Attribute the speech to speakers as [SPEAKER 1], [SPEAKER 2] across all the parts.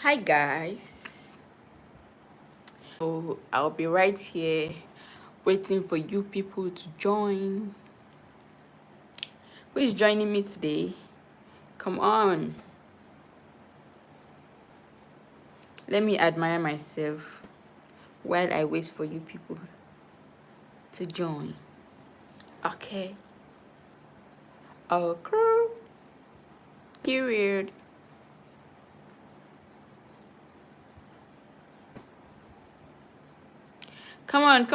[SPEAKER 1] Hi guys, so I'll be right here waiting for you people to join. Who is joining me today? Come on, let me admire myself while I wait for you people to join. Okay, crew period. Come on.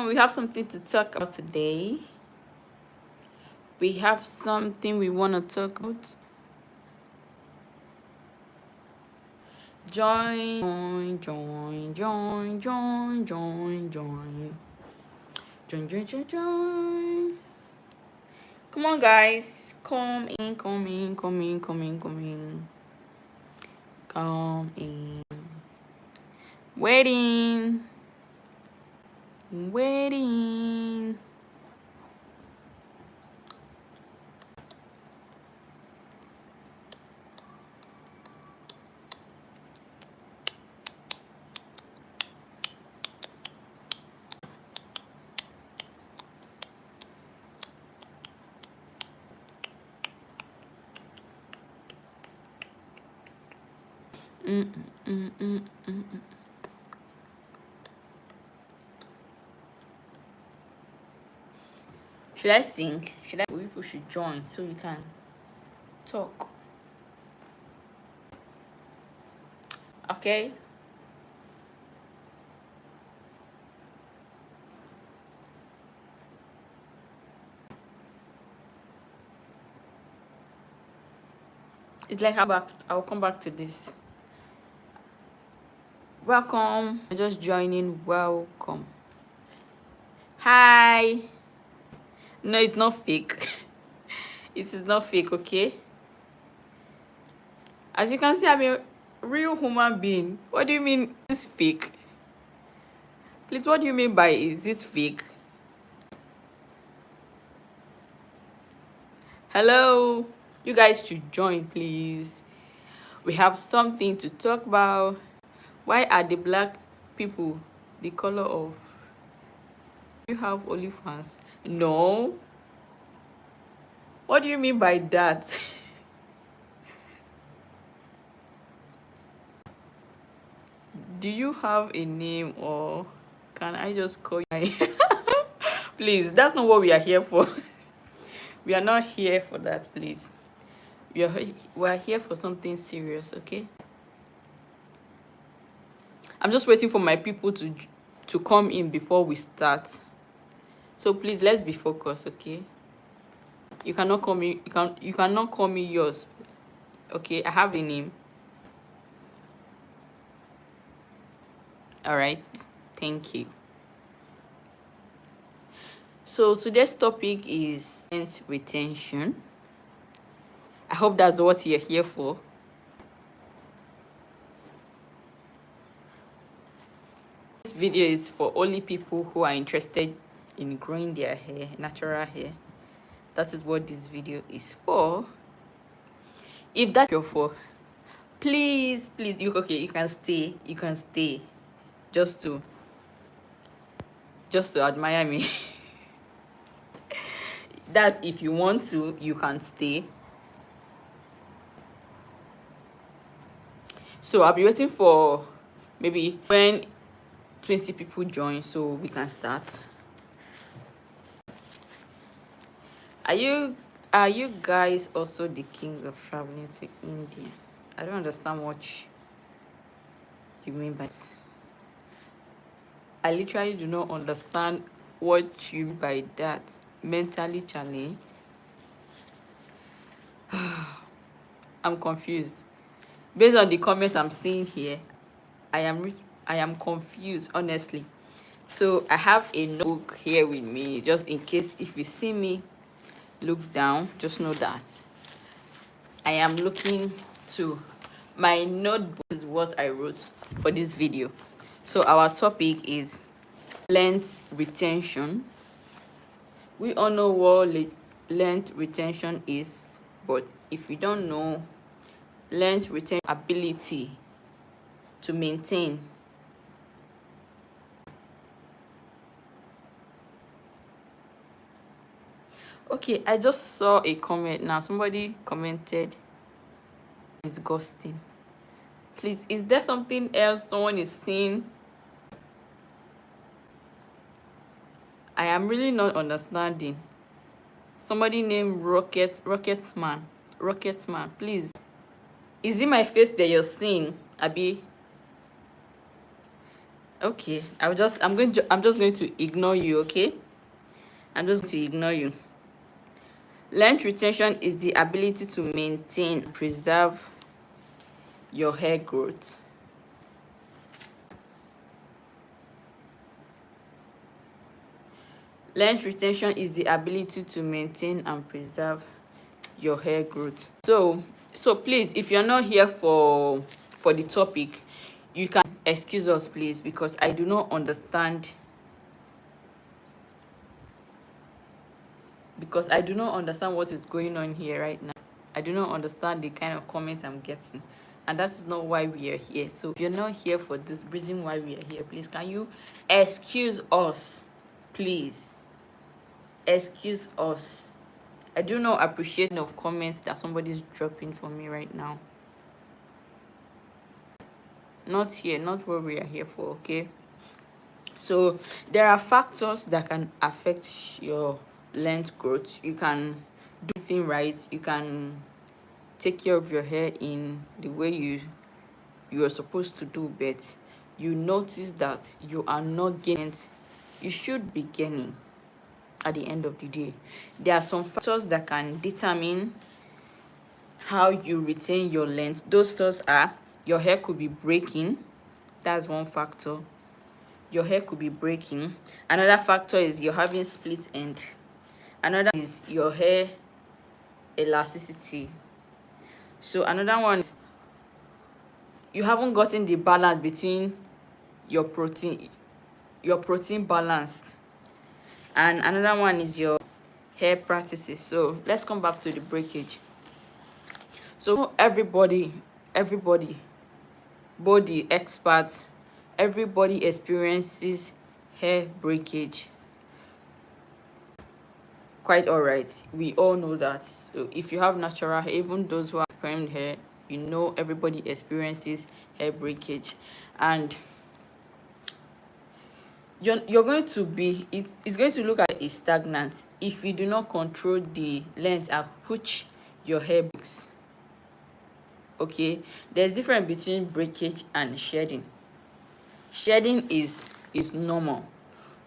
[SPEAKER 1] We have something to talk about today. We have something we want to talk about. Join. Come on, guys. Come in. Waiting. Should I sing? People should join so we can talk. Okay. It's like I'll come back to this. Welcome. Just joining. Welcome. Hi. No, it's not fake. It is not fake, okay? As you can see, I'm a real human being. What do you mean it's fake? Please, what do you mean by is it fake? Hello. You guys should join, please. We have something to talk about. Why are the black people the color of? You have OnlyFans? No. What do you mean by that? Do you have a name or can I just call you? Please, that's not what we are here for. We are not here for that, please. We are here for something serious, okay? I'm just waiting for my people to come in before we start. So please, let's be focused, okay? You cannot call me you cannot call me yours. Okay, I have a name. All right. Thank you. So today's topic is retention. I hope that's what you're here for. This video is for only people who are interested in growing their hair, natural hair. That is what this video is for. If that's your for, please, you can stay just to admire me. That's if you want to, you can stay. So I'll be waiting for maybe when 20 people join so we can start. Are you guys also the kings of traveling to India? I don't understand what you mean by this. I literally do not understand what you mean by that. Mentally challenged. I'm confused. Based on the comment I'm seeing here, I am confused, honestly. So I have a notebook here with me, just in case if you see me look down, just know that I am looking to my notebook. Is what I wrote for this video. So our topic is length retention. We all know what length retention is, but if you don't know, length retention ability to maintain. Okay, I just saw a comment now. Somebody commented, disgusting. Please, is there something else someone is saying? I am really not understanding. Somebody named Rocketman, please. Is it my face that you're seeing, Abby? Okay, I'm just going to ignore you, okay? I'm just going to ignore you. Length retention is the ability to maintain, preserve your hair growth. Length retention is the ability to maintain and preserve your hair growth. So please, if you're not here for the topic, you can excuse us, please, because I do not understand. Because I do not understand what is going on here right now. I do not understand the kind of comments I'm getting, and that is not why we are here. So if you're not here for this reason why we are here, please can you excuse us, please? Excuse us. I do not appreciate enough comments that somebody is dropping for me right now. Not here, not what we are here for, okay? So there are factors that can affect your length growth. You can do things right. You can take care of your hair in the way you are supposed to do, but you notice that you are not gaining. You should be gaining at the end of the day. There are some factors that can determine how you retain your length. Those first are your hair could be breaking. That's one factor. Your hair could be breaking. Another factor is you're having split end. Another is your hair elasticity. So another one is you haven't gotten the balance between your protein balanced. And another one is your hair practices. So let's come back to the breakage. So everybody, body experts, everybody experiences hair breakage. Quite all right, we all know that. So if you have natural hair, even those who have permed hair, you know everybody experiences hair breakage. And you're going to be, it's going to look at a stagnant if you do not control the length at which your hair breaks. Okay, there's difference between breakage and shedding. Shedding is normal.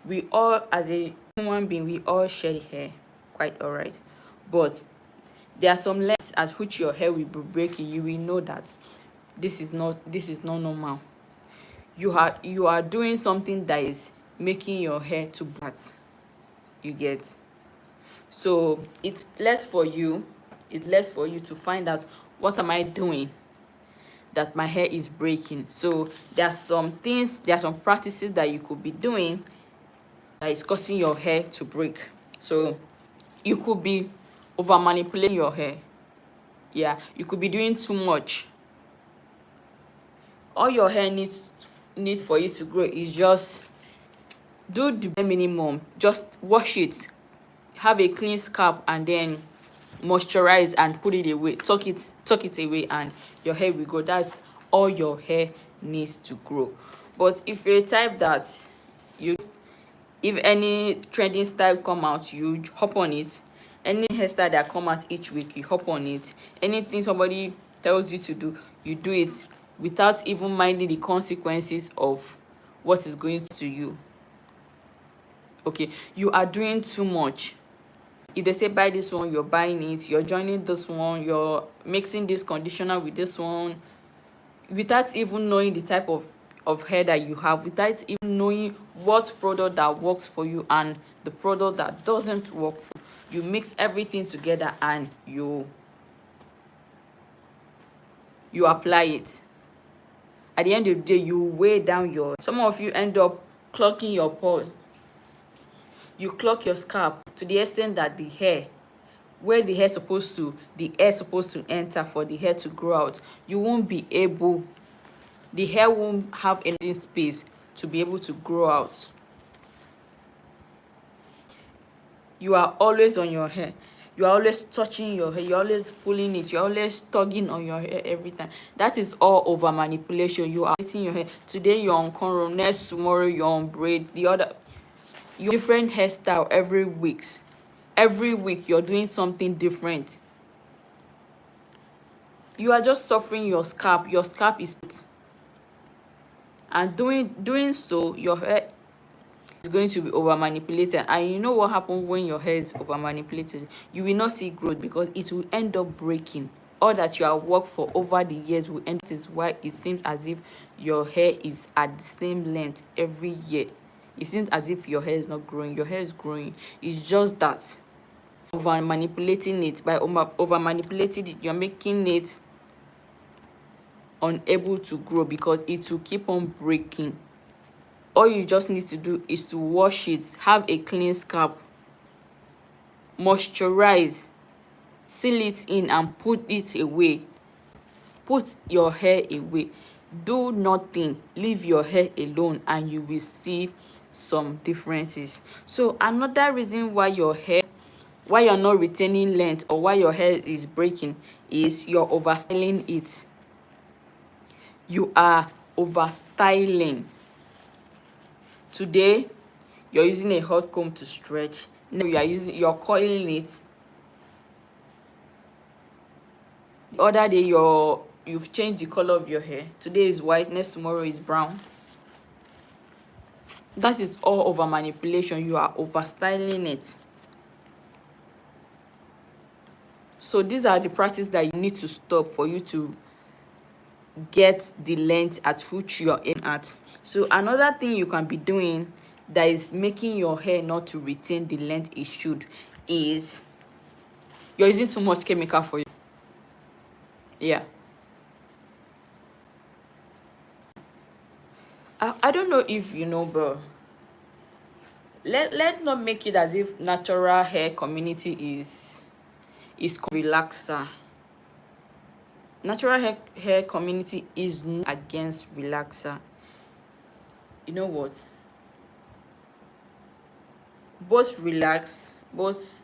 [SPEAKER 1] We all, as a human being, we all shed hair, quite all right. But there are some lengths at which your hair will be breaking. You will know that this is not normal. You are doing something that is making your hair to bad. You get? So it's less for you to find out, what am I doing that my hair is breaking? So there are some practices that you could be doing that is causing your hair to break. So you could be over manipulating your hair. Yeah, you could be doing too much. All your hair needs for you to grow is just do the bare minimum. Just wash it, have a clean scalp, and then moisturize and put it away. Tuck it away, and your hair will grow. That's all your hair needs to grow. But if you're a type that if any trending style come out, you hop on it. Any hairstyle that come out each week, you hop on it. Anything somebody tells you to do, you do it without even minding the consequences of what is going to you. Okay, you are doing too much. If they say buy this one, you're buying it. You're joining this one, you're mixing this conditioner with this one without even knowing the type of hair that you have, without even knowing what product that works for you and the product that doesn't work for you. You mix everything together and you apply it. At the end of the day, you weigh down some of you end up clogging your pores. You clog your scalp to the extent that the hair, where the air supposed to enter for the hair to grow out, you won't be able the hair won't have any space to be able to grow out. You are always on your hair, you are always touching your hair, you're always pulling it, you're always tugging on your hair every time. That is all over manipulation. You are hitting your hair. Today you're on cornrow, next tomorrow you're on braid, the other you different hairstyle every week. Every week you're doing something different. You are just suffering your scalp. Your scalp is, and doing so, your hair is going to be over manipulated. And you know what happens when your hair is over manipulated? You will not see growth because it will end up breaking. All that you have worked for over the years will end. This is why it seems as if your hair is at the same length every year. It seems as if your hair is not growing. Your hair is growing. It's just that over manipulating it. By over manipulating it, you're making it unable to grow because it will keep on breaking. All you just need to do is to wash it, have a clean scalp, moisturize, seal it in and put it away. Put your hair away. Do nothing, leave your hair alone, and you will see some differences. So another reason why why you're not retaining length, or why your hair is breaking, is you're overstyling it. You are overstyling. Today you're using a hot comb to stretch. Now you're coiling it. The other day you've changed the color of your hair. Today is white, next tomorrow is brown. That is all over manipulation. You are overstyling it. So these are the practices that you need to stop for you to get the length at which you're aiming at. So another thing you can be doing that is making your hair not to retain the length it should is you're using too much chemical for you. Yeah. I don't know if you know, but let's not make it as if natural hair community is relaxer. Natural hair community is not against relaxer. You know what? Both relax, both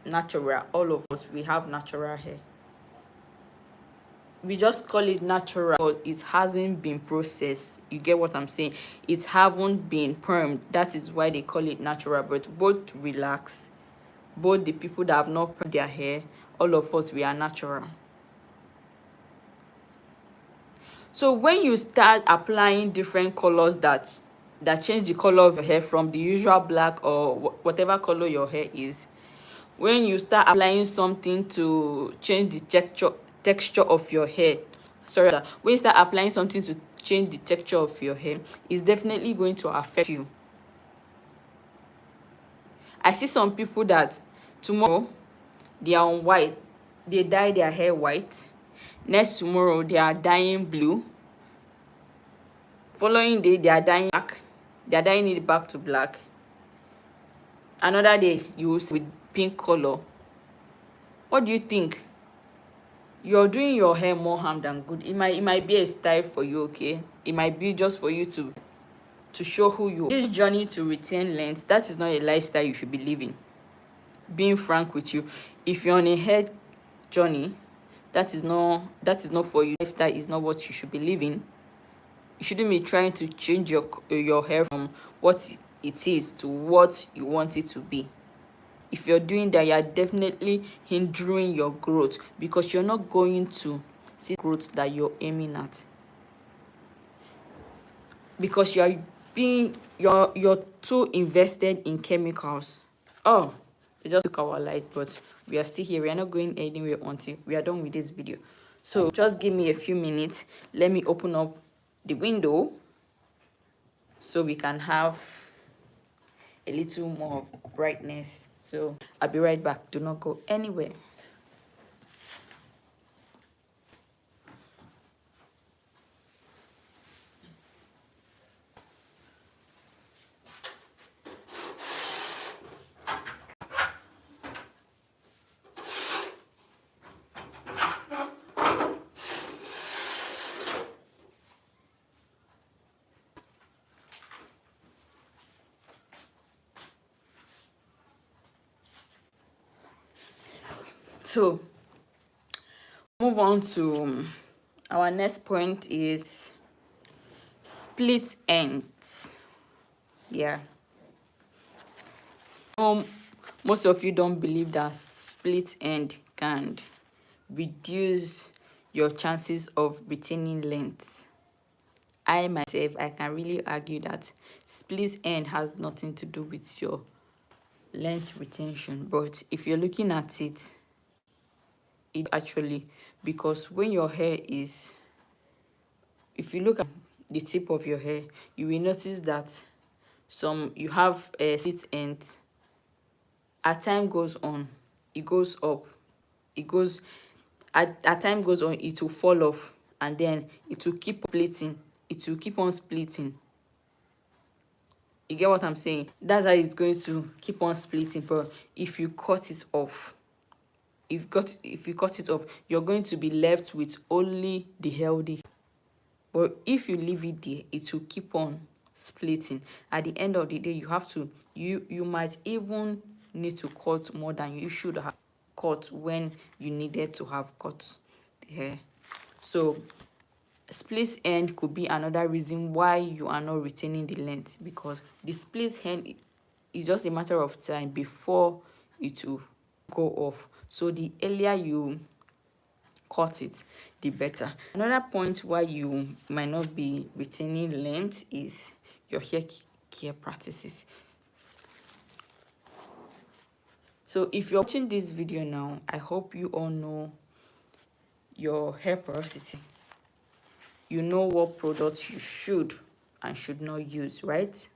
[SPEAKER 1] natural, all of us, we have natural hair. We just call it natural, but it hasn't been processed. You get what I'm saying? It haven't been permed. That is why they call it natural. But both relax, both the people that have not permed their hair, all of us, we are natural. So when you start applying different colors that change the color of your hair from the usual black or whatever color your hair is, when you start applying something to change the texture of your hair, when you start applying something to change the texture of your hair, it's definitely going to affect you. I see some people that tomorrow they are on white, they dye their hair white. Next tomorrow they are dyeing blue. Following day they are dyeing black. They are dyeing it back to black. Another day you will see with pink color. What do you think? You're doing your hair more harm than good. It might be a style for you, okay? It might be just for you to show who you are. This journey to retain length, that is not a lifestyle you should be living. Being frank with you, if you're on a hair journey, that is not for you. Lifestyle is not what you should be living. You shouldn't be trying to change your hair from what it is to what you want it to be. If you're doing that, you're definitely hindering your growth, because you're not going to see growth that you're aiming at, because you're too invested in chemicals. Oh, it just took our light, but we are still here. We are not going anywhere until we are done with this video. So just give me a few minutes. Let me open up the window so we can have a little more brightness. So I'll be right back. Do not go anywhere. So move on to our next point is split ends. Yeah. Most of you don't believe that split end can reduce your chances of retaining length. I myself, I can really argue that split end has nothing to do with your length retention, but if you're looking at it, it actually, because when your hair is, if you look at the tip of your hair, you will notice that you have a split end. As time goes on, it goes up, it goes, as time goes on, it will fall off, and then it will keep splitting, it will keep on splitting. You get what I'm saying? That's how it's going to keep on splitting. But if you cut it off, if you cut it off, you're going to be left with only the healthy. But if you leave it there, it will keep on splitting. At the end of the day, you have to, you might even need to cut more than you should have cut when you needed to have cut the hair. So split end could be another reason why you are not retaining the length, because the split end is just a matter of time before it will go off. So the earlier you cut it, the better. Another point why you might not be retaining length is your hair care practices. So if you're watching this video now, I hope you all know your hair porosity. You know what products you should and should not use, right?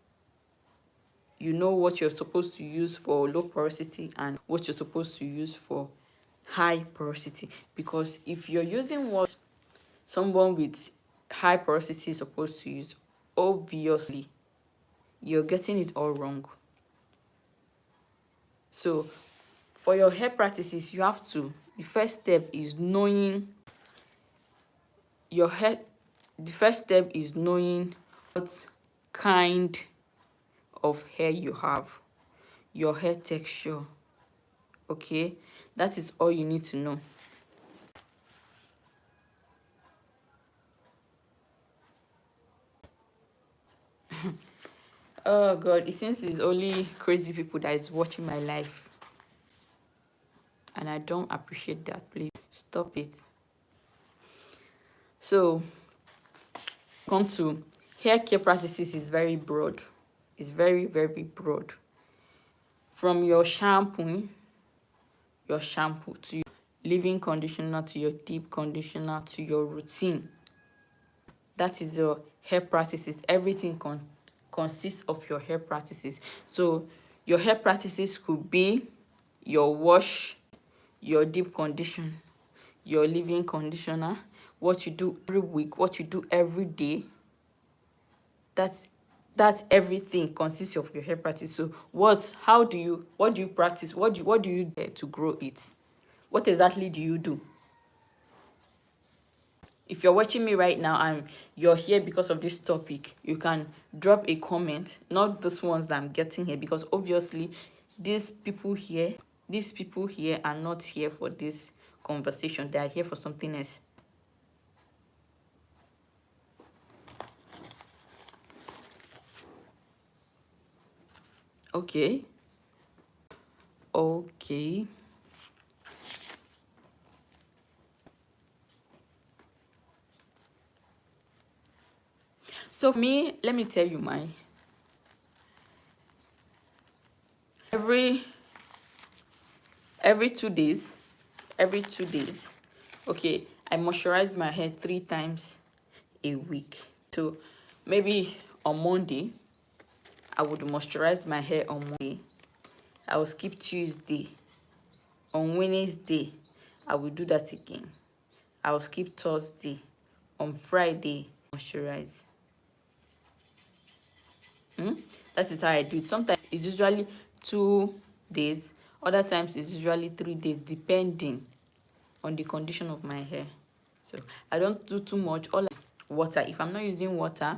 [SPEAKER 1] You know what you're supposed to use for low porosity and what you're supposed to use for high porosity. Because if you're using what someone with high porosity is supposed to use, obviously you're getting it all wrong. So for your hair practices, you have to, the first step is knowing your hair, the first step is knowing what kind of hair you have, your hair texture. Okay, that is all you need to know. Oh god, it seems it's only crazy people that is watching my life, and I don't appreciate that. Please stop it. So come to hair care practices is very broad. It's very, very broad. From your shampoo to your leave-in conditioner, to your deep conditioner, to your routine. That is your hair practices. Everything consists of your hair practices. So your hair practices could be your wash, your deep condition, your leave-in conditioner, what you do every week, what you do every day. That's everything consists of your hair practice. So what do you practice? What do you do to grow it? What exactly do you do? If you're watching me right now and you're here because of this topic, you can drop a comment, not those ones that I'm getting here, because obviously these people here are not here for this conversation. They are here for something else. Okay. So for me, let me tell you mine. Every 2 days, okay, I moisturize my hair 3 times a week. So maybe on Monday, I would moisturize my hair on Monday. I will skip Tuesday. On Wednesday, I will do that again. I will skip Thursday. On Friday, moisturize. That is how I do it. Sometimes it's usually 2 days. Other times it's usually 3 days, depending on the condition of my hair. So I don't do too much. All water. If I'm not using water,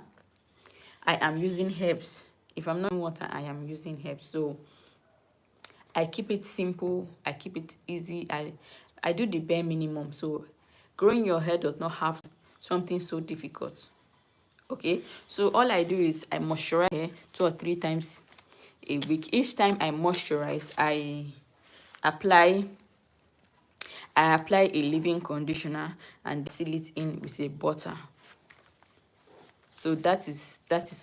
[SPEAKER 1] I am using herbs. If I'm not using water, I am using herbs. So I keep it simple. I keep it easy. I do the bare minimum. So growing your hair does not have something so difficult. Okay, so all I do is I moisturize hair 2 or 3 times a week. Each time I moisturize, apply apply a leave-in conditioner and seal it in with a butter. So that is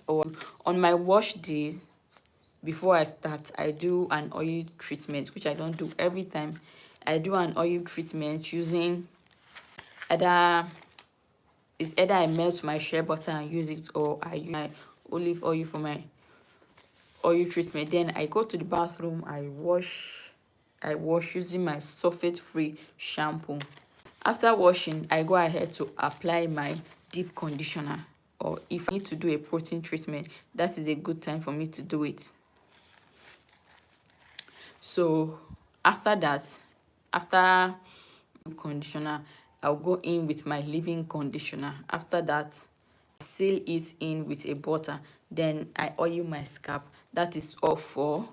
[SPEAKER 1] all. On my wash day, before I start, I do an oil treatment, which I don't do every time. I do an oil treatment using either either I melt my shea butter and use it, or I use my olive oil for my oil treatment. Then I go to the bathroom, I wash using my sulfate free shampoo. After washing, I go ahead to apply my deep conditioner, or if I need to do a protein treatment, that is a good time for me to do it. So after that, after conditioner, I'll go in with my leave-in conditioner. After that, seal it in with a butter. Then I oil my scalp. That is all for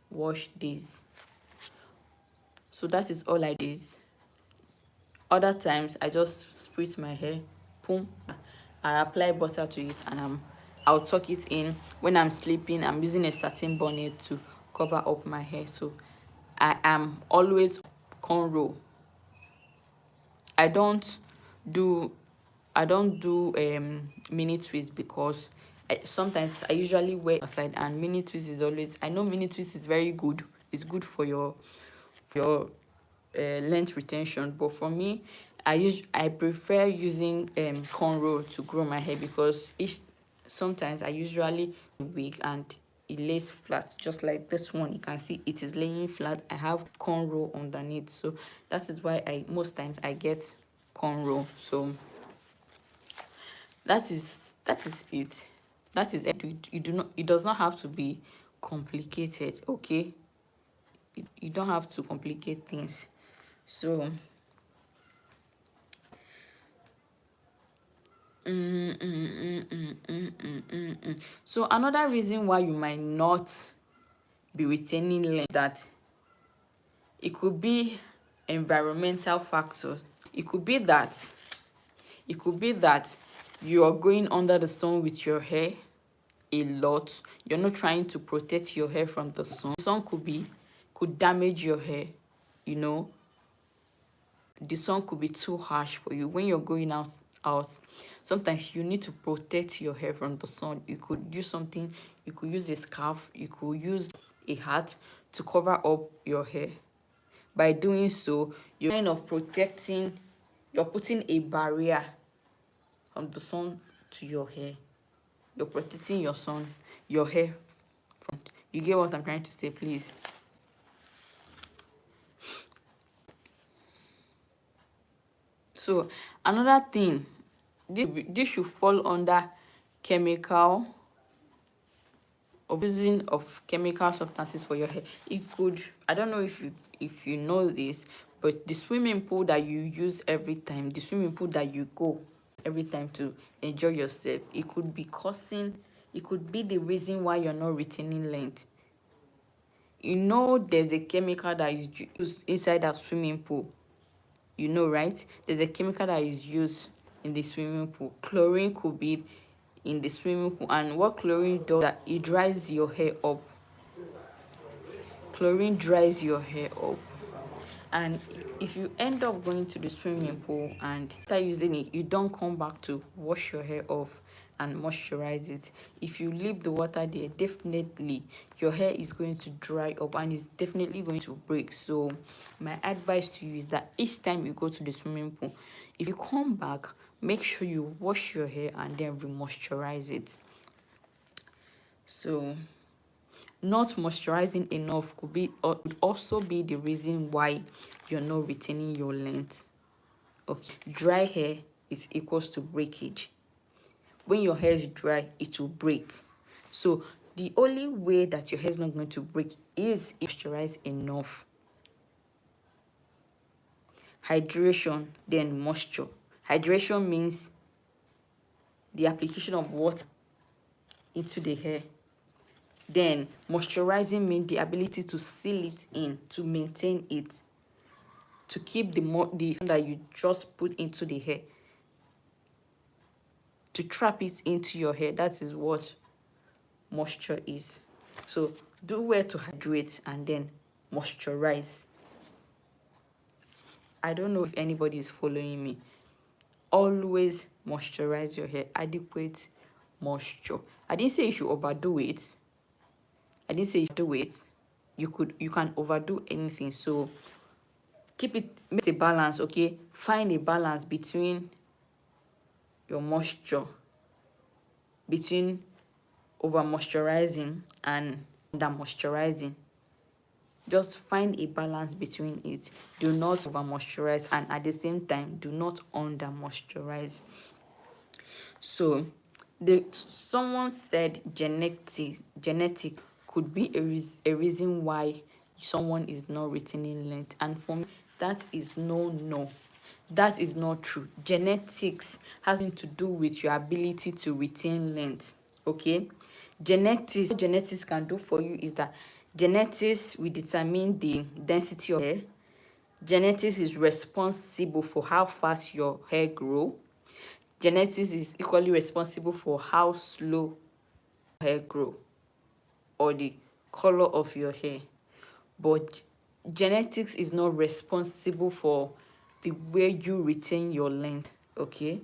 [SPEAKER 1] wash days. So that is all I do. Other times I just spritz my hair, boom, I apply butter to it, and I'll tuck it in. When I'm sleeping, I'm using a satin bonnet to cover up my hair. So I am always cornrow. I don't do mini twist, because sometimes I usually wear aside, and mini twist is always, I know mini twist is very good. It's good for your length retention, but for me, I prefer using cornrow to grow my hair, because sometimes I usually wig and it lays flat, just like this one. You can see it is laying flat. I have cornrow underneath, so that is why most times I get cornrow. So that is it. That is it. You do not, it does not have to be complicated. Okay, you don't have to complicate things. So so another reason why you might not be retaining length, that it could be environmental factors. It could be that you are going under the sun with your hair a lot. You're not trying to protect your hair from the sun. The sun could damage your hair. You know, the sun could be too harsh for you when you're going out. Sometimes you need to protect your hair from the sun. You could use something. You could use a scarf. You could use a hat to cover up your hair. By doing so, you're kind of protecting, you're putting a barrier from the sun to your hair. You're protecting your hair from. You get what I'm trying to say, please? So another thing, this should fall under chemical, of using of chemical substances for your hair. It could, I don't know if you know this, but the swimming pool that you use every time, the swimming pool that you go every time to enjoy yourself, it could be the reason why you're not retaining length. You know, there's a chemical that is used inside that swimming pool. You know, right? There's a chemical that is used in the swimming pool. Chlorine could be in the swimming pool, and what chlorine does, that it dries your hair up. Chlorine dries your hair up, and if you end up going to the swimming pool and after using it, you don't come back to wash your hair off and moisturize it, if you leave the water there, definitely your hair is going to dry up and it's definitely going to break. So my advice to you is that each time you go to the swimming pool, if you come back, make sure you wash your hair and then re-moisturize it. So not moisturizing enough could also be the reason why you're not retaining your length. Okay, dry hair is equals to breakage. When your hair is dry, it will break. So the only way that your hair is not going to break is if you moisturize enough. Hydration, then moisture. Hydration means the application of water into the hair. Then moisturizing means the ability to seal it in, to maintain it. to keep the that you just put into the hair, to trap it into your hair. That is what moisture is. So do well to hydrate and then moisturize. I don't know if anybody is following me. Always moisturize your hair. Adequate moisture. I didn't say you should overdo it. I didn't say you should do it. You can overdo anything. So keep it, make a balance, okay? Find a balance between your moisture, between over moisturizing and under moisturizing. Just find a balance between it. Do not over moisturize, and at the same time do not under moisturize. So someone said genetic could be a reason why someone is not retaining length, and for me that is no, that is not true. Genetics has nothing to do with your ability to retain length. Okay, what genetics can do for you is that genetics will determine the density of hair. Genetics is responsible for how fast your hair grow. Genetics is equally responsible for how slow hair grow or the color of your hair. But genetics is not responsible for the way you retain your length, okay?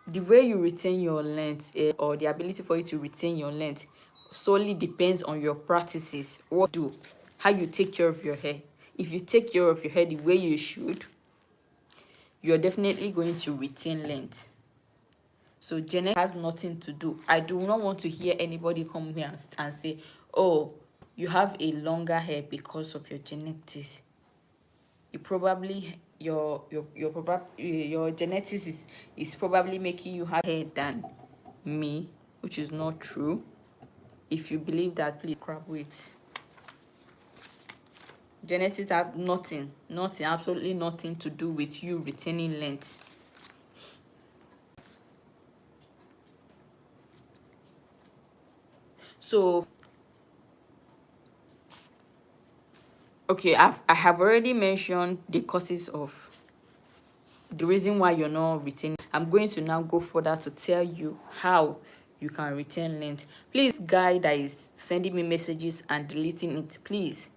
[SPEAKER 1] The way you retain your length, or the ability for you to retain your length, solely depends on your practices, what you do, how you take care of your hair. If you take care of your hair the way you should, you're definitely going to retain length. So genetics has nothing to do. I do not want to hear anybody come here and say, oh, you have a longer hair because of your genetics. You probably your genetics is probably making you have hair than me, which is not true. If you believe that, please crap with. Genetics have nothing, absolutely nothing to do with you retaining length. So okay, I have already mentioned the causes of the reason why you're not retaining. I'm going to now go further to tell you how you can retain length. Please, guy that is sending me messages and deleting it, please,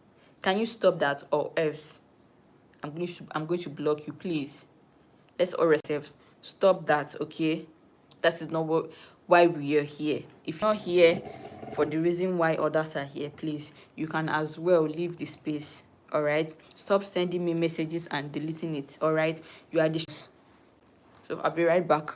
[SPEAKER 1] can you stop that, or else I'm going to block you. Please, let's all ourselves stop that, okay? That is not why we are here. If you're not here for the reason why others are here, please, you can as well leave the space. All right, stop sending me messages and deleting it. All right, you are so I'll be right back.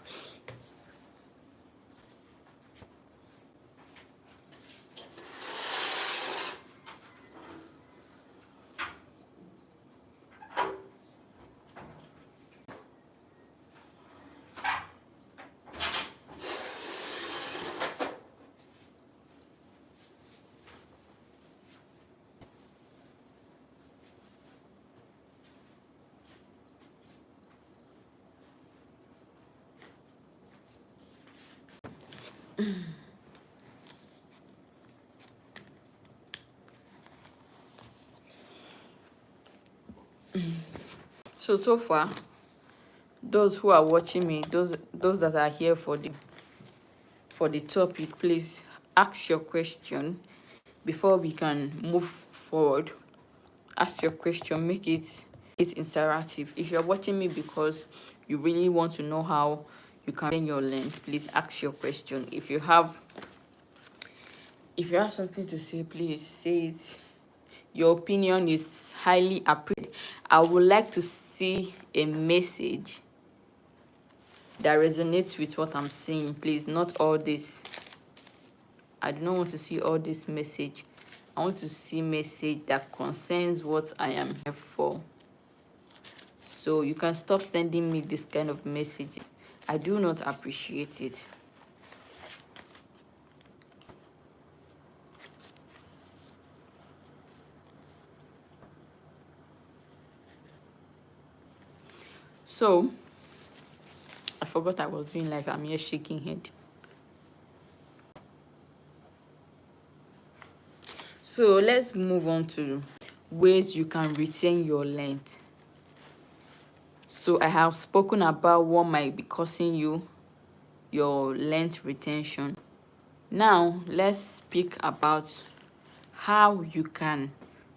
[SPEAKER 1] So far, those who are watching me, those that are here for the topic, please ask your question before we can move forward. Ask your question, make it interactive. If you're watching me because you really want to know how you can gain your length, please ask your question. If you have something to say, please say it. Your opinion is highly appreciated. I would like to see a message that resonates with what I'm saying. Please, not all this. I do not want to see all this message. I want to see message that concerns what I am here for. So you can stop sending me this kind of messages. I do not appreciate it. So I forgot I was doing, like I'm here shaking head. So let's move on to ways you can retain your length. So I have spoken about what might be causing you your length retention. Now let's speak about how you can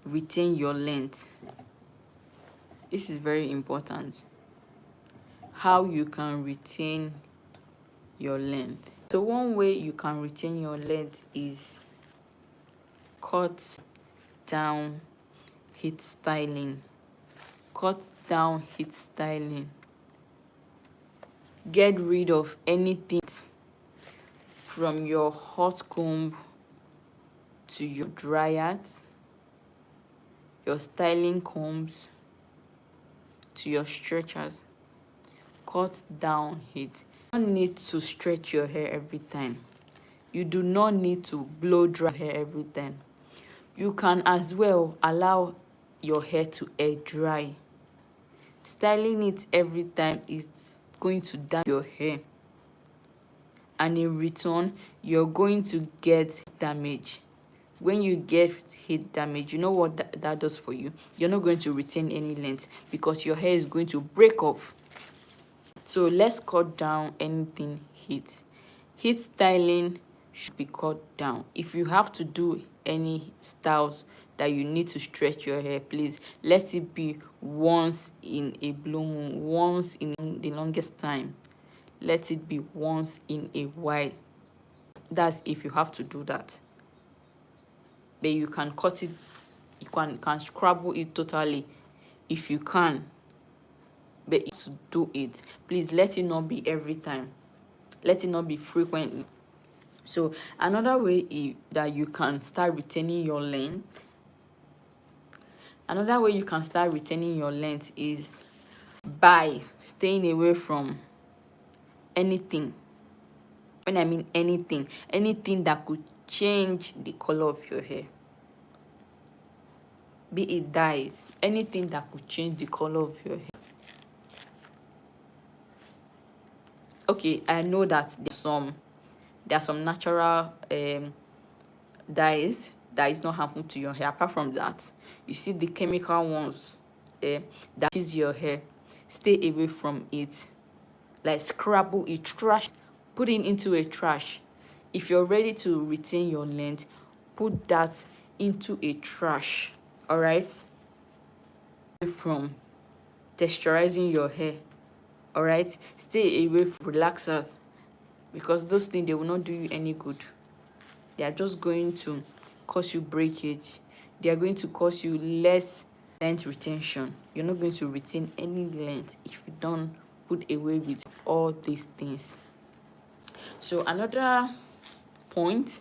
[SPEAKER 1] retain your length. This is very important. How you can retain your length. So one way you can retain your length is cut down heat styling. Cut down heat styling. Get rid of anything from your hot comb to your dryers, your styling combs to your stretchers. Cut down heat. You don't need to stretch your hair every time. You do not need to blow dry hair every time. You can as well allow your hair to air dry. Styling it every time is going to damage your hair, and in return you're going to get damage. When you get heat damage, you know what that does for you? You're not going to retain any length because your hair is going to break off. So let's cut down anything heat. Heat styling should be cut down. If you have to do any styles that you need to stretch your hair, please let it be once in a blue moon, once in the longest time. Let it be once in a while. That's if you have to do that. But you can cut it, you can scrabble it totally if you can. But to do it, please let it not be every time. Let it not be frequently. So another way that you can start retaining your length, is by staying away from anything. When I mean anything that could change the color of your hair. Be it dyes, anything that could change the color of your hair. Okay, I know that there are some natural dyes that is not harmful to your hair. Apart from that, you see the chemical ones that is your hair. Stay away from it. Like scrabble it, trash, put it into a trash. If you're ready to retain your length, put that into a trash. All right, from texturizing your hair. All right, stay away from relaxers, because those things, they will not do you any good. They are just going to cause you breakage. They are going to cause you less length retention. You're not going to retain any length if you don't put away with all these things. So another point,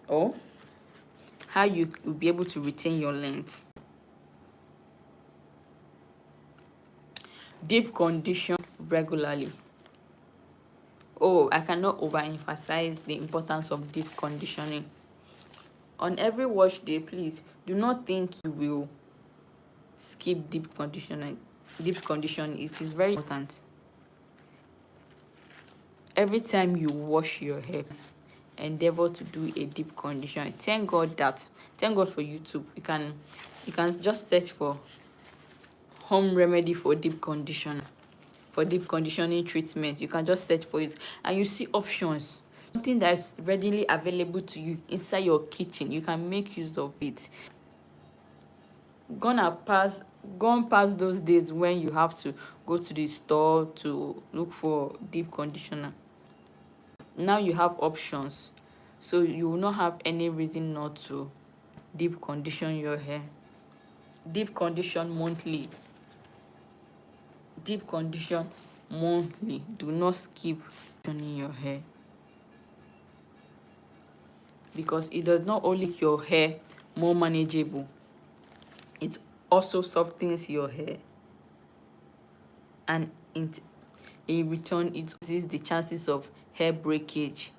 [SPEAKER 1] or how you will be able to retain your length: deep condition regularly. Oh, I cannot overemphasize the importance of deep conditioning. On every wash day, please do not think you will skip deep conditioning. Deep condition, it is very important. Every time you wash your hair, endeavor to do a deep condition. Thank God for YouTube. You can just search for home remedy for deep condition, for deep conditioning treatment. You can just search for it and you see options. Something that is readily available to you inside your kitchen. You can make use of it. Gone past those days when you have to go to the store to look for deep conditioner. Now you have options, so you will not have any reason not to deep condition your hair. Deep condition monthly. Deep condition monthly. Do not skip conditioning your hair, because it does not only make your hair more manageable, it also softens your hair, and in return it reduces the chances of hair breakage.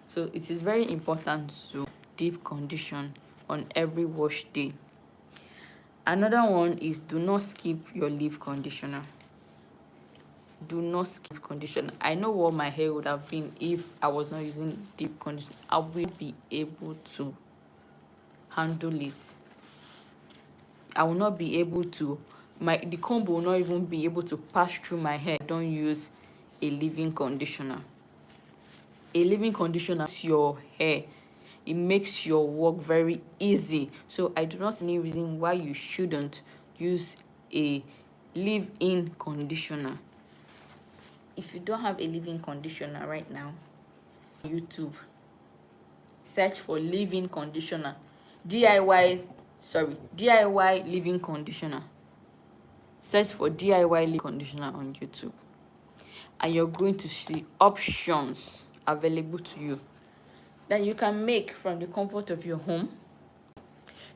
[SPEAKER 1] So it is very important to deep condition on every wash day. Another one is, do not skip your leave conditioner. Do not skip conditioner. I know what my hair would have been if I was not using deep conditioner. I will be able to handle it. I will not be able to, the comb will not even be able to pass through my hair. I don't use a leave-in conditioner. A leave-in conditioner is your hair. It makes your work very easy. So I do not see any reason why you shouldn't use a leave-in conditioner. If you don't have a leave-in conditioner right now, YouTube, search for leave-in conditioner. DIY leave-in conditioner. Search for DIY leave-in conditioner on YouTube. And you're going to see options available to you that you can make from the comfort of your home.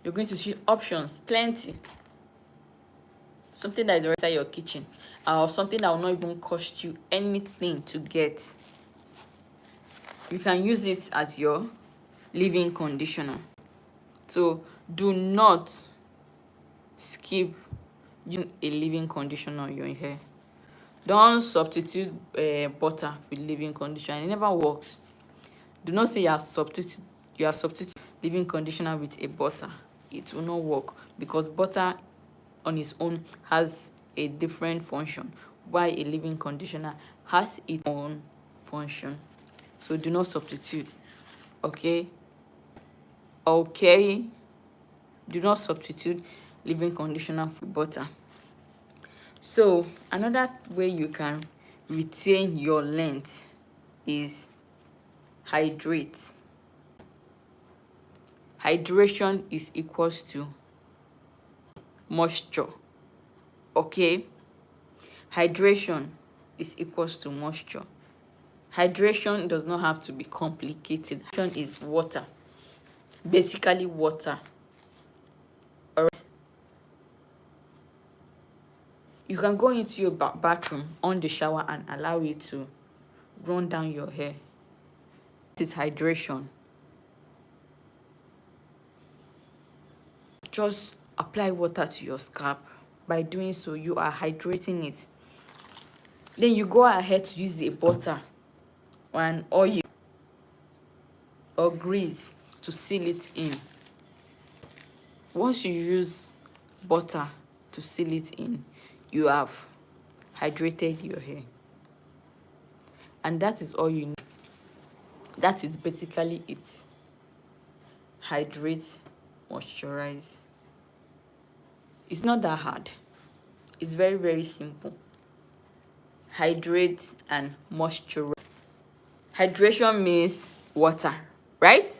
[SPEAKER 1] You're going to see options, plenty. Something that is right inside your kitchen, or something that will not even cost you anything to get. You can use it as your leave-in conditioner. So do not skip using a leave-in conditioner on your hair. Don't substitute butter with leave-in conditioner. It never works. Do not say you are substituting leave-in conditioner with a butter. It will not work, because butter on its own has a different function, while a leave-in conditioner has its own function. So do not substitute. Okay, do not substitute leave-in conditioner for butter. So another way you can retain your length is hydrate. Hydration is equals to moisture. Okay, hydration is equals to moisture. Hydration does not have to be complicated. Hydration is water, basically water. Alright, you can go into your bathroom on the shower and allow it to run down your hair. This is hydration. Just apply water to your scalp. By doing so, you are hydrating it. Then you go ahead to use a butter or an oil or grease to seal it in. Once you use butter to seal it in, you have hydrated your hair. And that is all you need. That is basically it. Hydrate, moisturize. It's not that hard. It's very, very simple. Hydrate and moisturize. Hydration means water, right?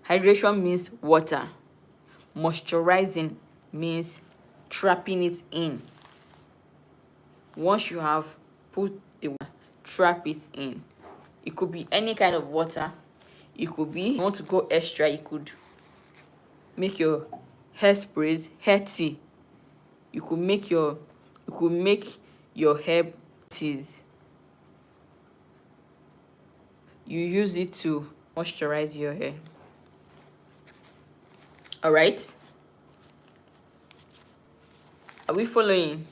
[SPEAKER 1] Hydration means water. Moisturizing means trapping it in. Once you have put the water, trap it in. It could be any kind of water. It could be, if you want to go extra, you could make your hairsprays, hair tea. You could make your hair teas. You use it to moisturize your hair. All right, are we following?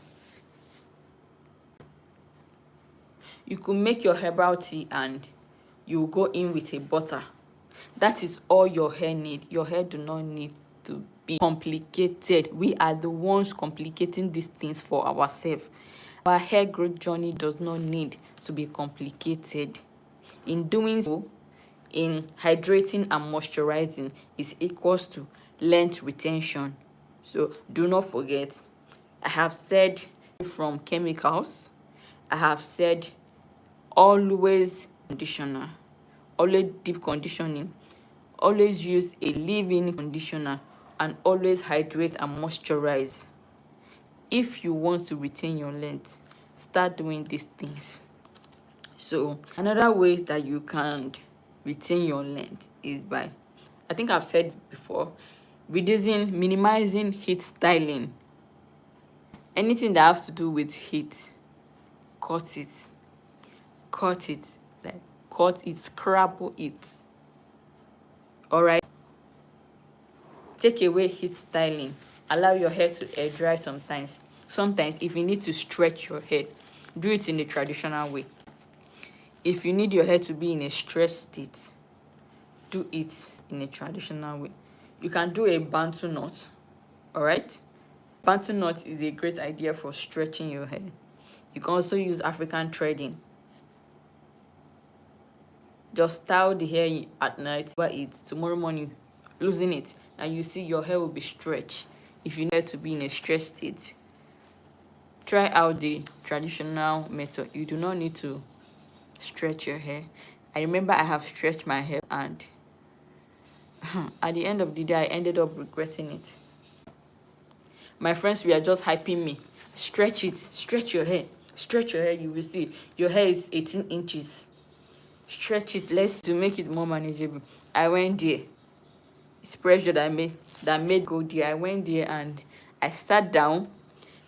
[SPEAKER 1] You could make your herbal tea and you go in with a butter. That is all your hair need. Your hair do not need to be complicated. We are the ones complicating these things for ourselves. Our hair growth journey does not need to be complicated. In doing so, in hydrating and moisturizing, is equals to length retention. So do not forget, I have said from chemicals, I have said always conditioner, always deep conditioning, always use a leave-in conditioner, and always hydrate and moisturize. If you want to retain your length, start doing these things. So another way that you can retain your length is by, I think I've said before, minimizing heat styling. Anything that has to do with heat, cut it, scrabble it. All right, take away heat styling. Allow your hair to air dry sometimes. If you need to stretch your hair, do it in the traditional way. If you need your hair to be in a stressed state, do it in a traditional way. You can do a bantu knot. All right. Bantu knot is a great idea for stretching your hair. You can also use African threading. Just style the hair at night, but it tomorrow morning, losing it, and you see your hair will be stretched. If you need to be in a stretched state, try out the traditional method. You do not need to stretch your hair. I remember I have stretched my hair, and at the end of the day, I ended up regretting it. My friends were just hyping me. Stretch it, stretch your hair, stretch your hair. You will see your hair is 18 inches. Stretch it, let's to make it more manageable. I went there. It's pressure that made go there. I went there and I sat down.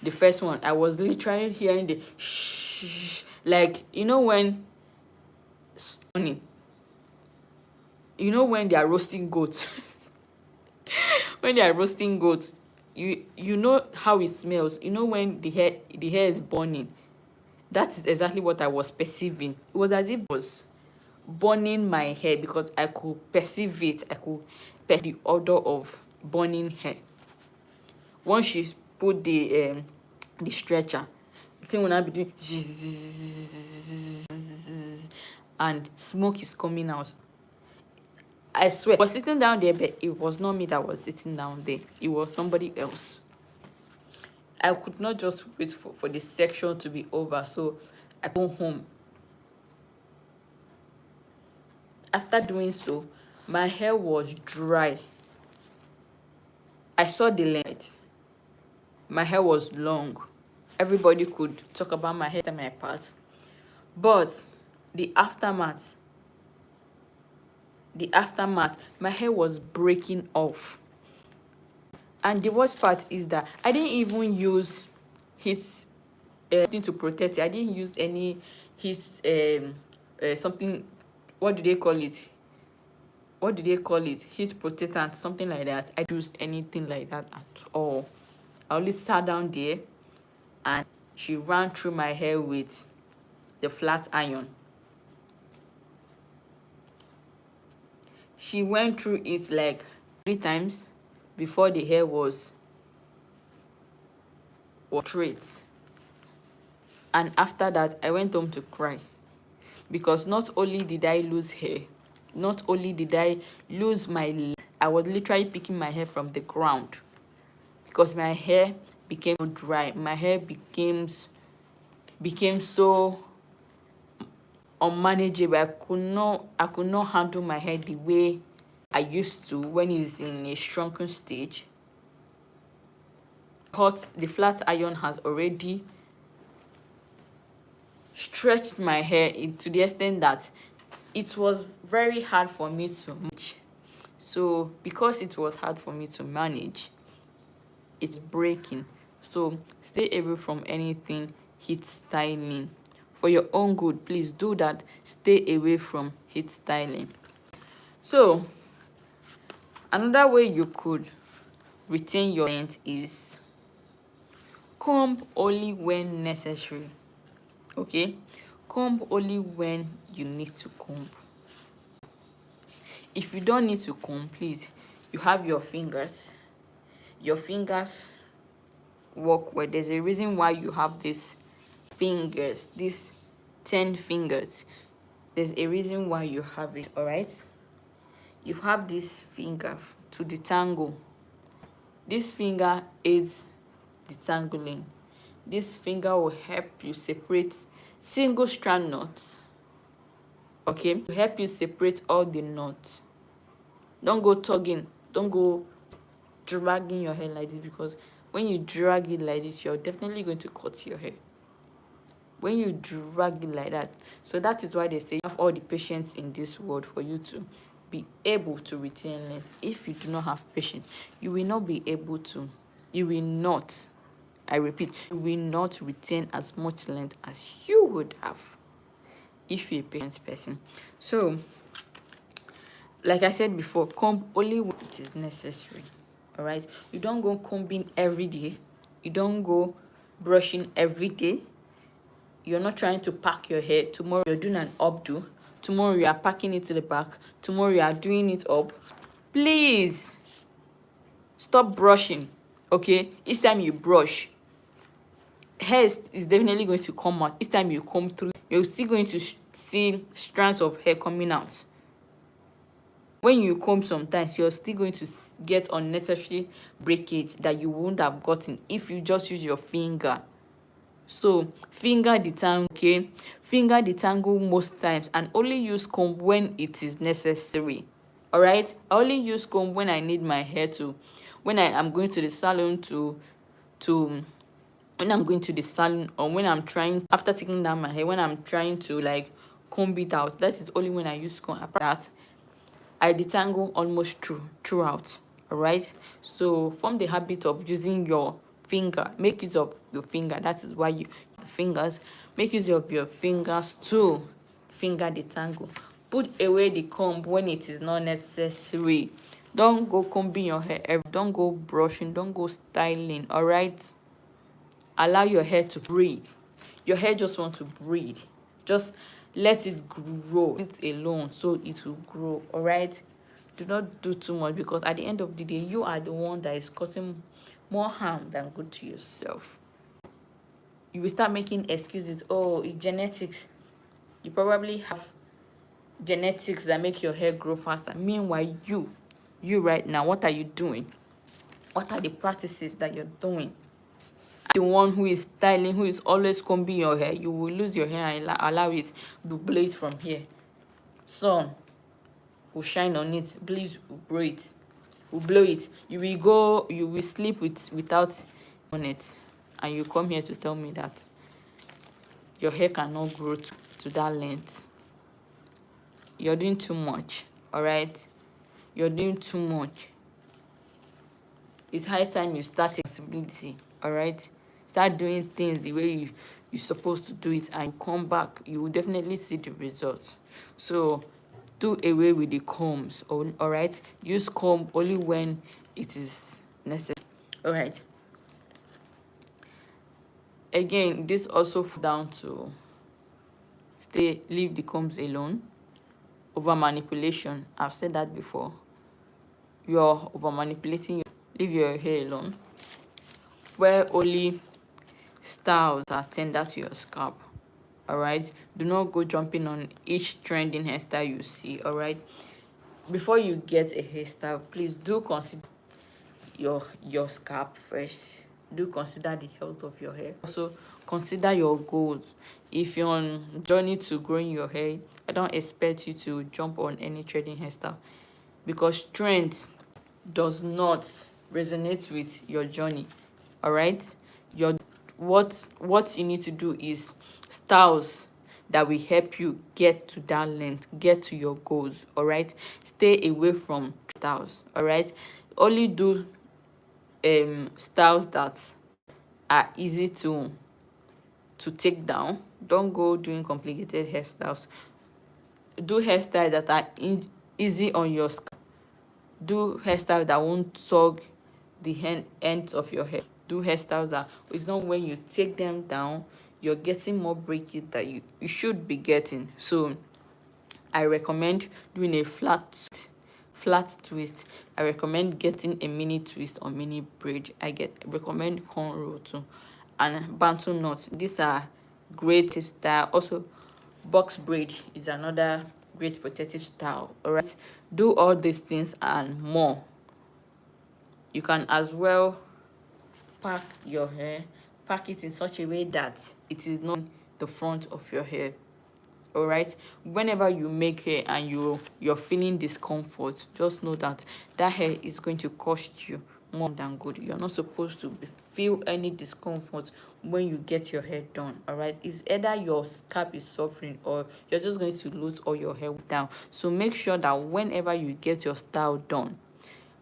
[SPEAKER 1] The first one, I was literally hearing the shh, like when honey, when they are roasting goats. When they are roasting goats, you know how it smells. When the hair is burning. That is exactly what I was perceiving. It was as if it was burning my hair, because I could perceive it. I could perceive the odor of burning hair. Once she put the stretcher, the thing will not be doing and smoke is coming out. I swear, I was sitting down there, but it was not me that was sitting down there. It was somebody else. I could not just wait for the section to be over, so I go home. After doing so, my hair was dry. I saw the length. My hair was long. Everybody could talk about my hair and my past. But the aftermath, my hair was breaking off. And the worst part is that I didn't even use his thing to protect it. I didn't use any his something. What do they call it? Heat protectant, something like that. I didn't use anything like that at all. I only sat down there and she ran through my hair with the flat iron. She went through it like 3 times before the hair was straight. And after that, I went home to cry, because not only did I lose hair, not only did I lose I was literally picking my hair from the ground, because my hair became so dry. My hair became so unmanageable. I could not handle my hair the way I used to when it's in a shrunken stage. The flat iron has already stretched my hair to the extent that it was very hard for me to manage. So because it was hard for me to manage, it's breaking. So stay away from anything heat styling. For your own good, please do that. Stay away from heat styling. So another way you could retain your length is comb only when necessary. Okay, comb only when you need to comb. If you don't need to comb, please, you have your fingers work well. There's a reason why you have these 10 fingers. There's a reason why you have it. All right, you have this finger to detangle. This finger aids detangling. This finger will help you separate single strand knots. Okay, to help you separate all the knots. Don't go tugging, don't go dragging your hair like this, because when you drag it like this, you're definitely going to cut your hair. When you drag it like that, so that is why they say you have all the patience in this world for you to be able to retain length. If you do not have patience, you will not be able to. You will not. I repeat, you will not retain as much length as you would have if you're a patient person. So, like I said before, comb only when it is necessary. All right, you don't go combing every day. You don't go brushing every day. You're not trying to pack your hair. Tomorrow you're doing an updo. Tomorrow you are packing it to the back. Tomorrow you are doing it up. Please stop brushing. Okay, each time you brush, hair is definitely going to come out. Each time you comb through, you're still going to see strands of hair coming out. When you comb, sometimes you're still going to get unnecessary breakage that you wouldn't have gotten if you just use your finger. So finger detangle, okay, finger detangle most times, and only use comb when it is necessary. All right, I only use comb when I need my hair to, when I am going to the salon to when I'm going to the salon, or when I'm trying, after taking down my hair, when I'm trying to like comb it out. That is only when I use comb. Apart that, I detangle almost throughout. All right, so form the habit of using your finger. Make use of your finger. That is why you the fingers. Make use of your fingers to finger detangle. Put away the comb when it is not necessary. Don't go combing your hair. Don't go brushing. Don't go styling. All right. Allow your hair to breathe. Your hair just want to breathe. Just let it grow it alone, so it will grow. All right, do not do too much, because at the end of the day, you are the one that is causing more harm than good to yourself. You will start making excuses. Oh, it's genetics. You probably have genetics that make your hair grow faster. Meanwhile, you right now, what are you doing? What are the practices that you're doing? The one who is styling, who is always combing your hair, you will lose your hair and allow it to blow it from here. Sun will shine on it, breeze will blow it. You will sleep without on it, and you come here to tell me that your hair cannot grow to that length. You're doing too much. All right, you're doing too much. It's high time you start responsibility. All right, start doing things the way you're supposed to do it, and come back, you will definitely see the results. So do away with the combs. All right, use comb only when it is necessary. All right, again, this also down to leave the combs alone. Over manipulation, I've said that before. You're over manipulating. Leave your hair alone. Wear only styles that are tender to your scalp. All right, do not go jumping on each trending hairstyle you see. All right, before you get a hairstyle, please do consider your scalp first. Do consider the health of your hair. Also consider your goals. If you're on journey to growing your hair, I don't expect you to jump on any trending hairstyle, because trends does not resonate with your journey. All right, your what you need to do is styles that will help you get to that length, get to your goals. All right, stay away from styles. All right, only do styles that are easy to take down. Don't go doing complicated hairstyles. Do hairstyles that are easy on your scalp. Do hairstyles that won't tug the ends of your hair. Do hairstyles that it's not when you take them down you're getting more breakage that you should be getting. So I recommend doing a flat twist. I recommend getting a mini twist or mini braid. Recommend cornrow too, and bantu knots. These are great style. Also, box braid is another great protective style. All right, do all these things and more. You can as well pack your hair, pack it in such a way that it is not the front of your hair. All right, whenever you make hair and you're feeling discomfort, just know that hair is going to cost you more than good. You're not supposed to feel any discomfort when you get your hair done. All right, it's either your scalp is suffering or you're just going to lose all your hair down. So make sure that whenever you get your style done,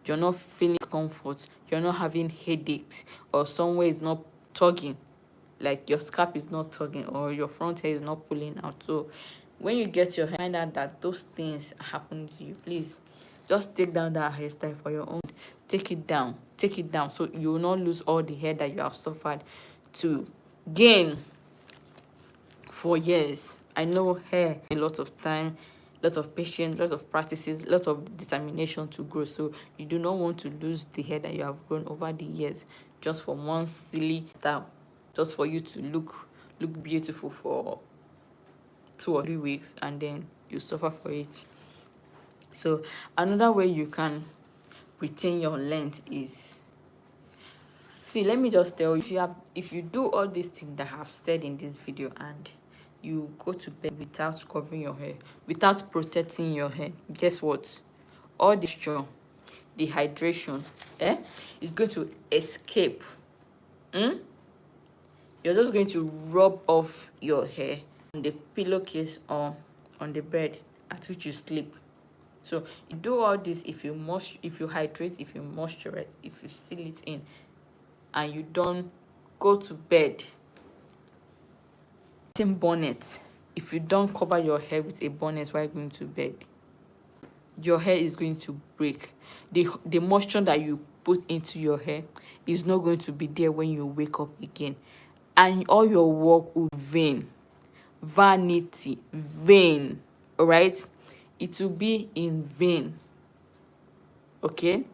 [SPEAKER 1] you're not feeling discomfort, you're not having headaches, or somewhere is not tugging, like your scalp is not tugging or your front hair is not pulling out. So when you get your hair, find out that those things happen to you, please just take down that hairstyle for your own. Take it down, so you will not lose all the hair that you have suffered to gain for years. I know hair a lot of time, lot of patience, lot of practices, lot of determination to grow. So you do not want to lose the hair that you have grown over the years just for one silly style, just for you to look beautiful for 2 or 3 weeks, and then you suffer for it. So another way you can retain your length is, see, let me just tell you, if you do all these things that I have said in this video, and you go to bed without covering your hair, without protecting your hair, guess what? All the moisture, the hydration, is going to escape. You're just going to rub off your hair on the pillowcase or on the bed at which you sleep. So you do all this if you hydrate, if you moisturize, if you seal it in, and you don't go to bed. Same bonnet. If you don't cover your hair with a bonnet while going to bed, your hair is going to break. The moisture that you put into your hair is not going to be there when you wake up again, and all your work will vain. Vanity, vain. All right, it will be in vain. Okay,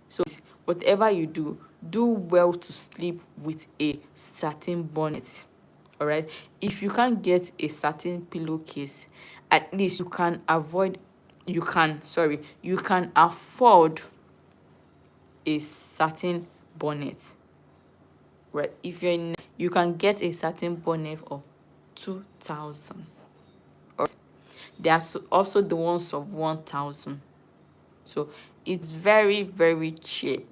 [SPEAKER 1] so whatever you do well to sleep with a satin bonnet. All right, if you can't get a satin pillowcase, at least you can afford a satin bonnet. Right, if you can get a satin bonnet of 2,000. There are also the ones of 1,000. So it's very, very cheap.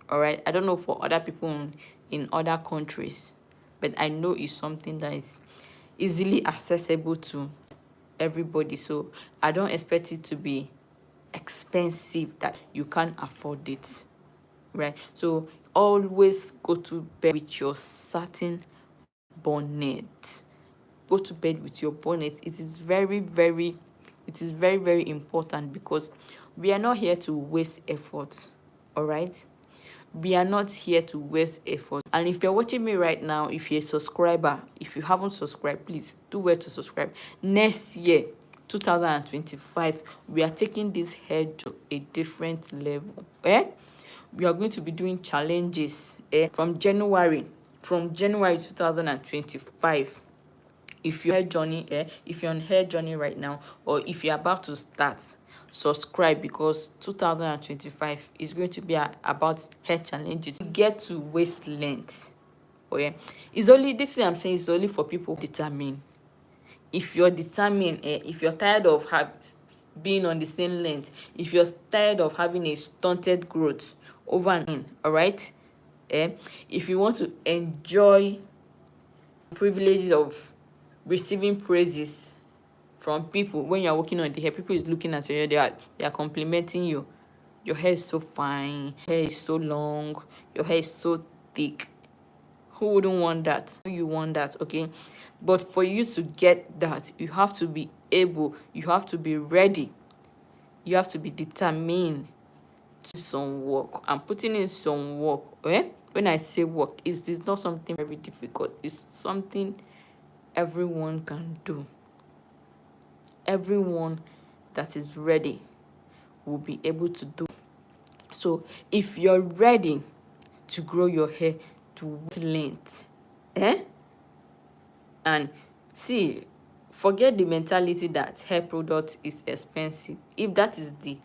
[SPEAKER 1] All right, I don't know for other people in other countries, but I know it's something that is easily accessible to everybody. So I don't expect it to be expensive that you can't afford it. Right, so always go to bed with your satin bonnet. Go to bed with your bonnet. It is very, very important, because we are not here to waste effort. All right, we are not here to waste effort. And if you're watching me right now, if you're a subscriber, if you haven't subscribed, please do well to subscribe. Next year, 2025, we are taking this hair to a different level. We are going to be doing challenges from January 2025. If you're on hair journey right now, or if you're about to start, subscribe, because 2025 is going to be about hair challenges. You get to waist length. It's only this thing I'm saying is only for people determined. If you're determined, if you're tired of being on the same length, if you're tired of having a stunted growth over and in, all right, if you want to enjoy the privileges of receiving praises from people when you're working on the hair, people is looking at your hair, they are complimenting you. Your hair is so fine, your hair is so long, your hair is so thick. Who wouldn't want that? You want that, okay? But for you to get that, you have to be able, you have to be ready, you have to be determined to do some work. And putting in some work, when I say work, it's not something very difficult. It's something everyone can do. Everyone that is ready will be able to do. So if you're ready to grow your hair to length, and see, forget the mentality that hair product is expensive. If that is the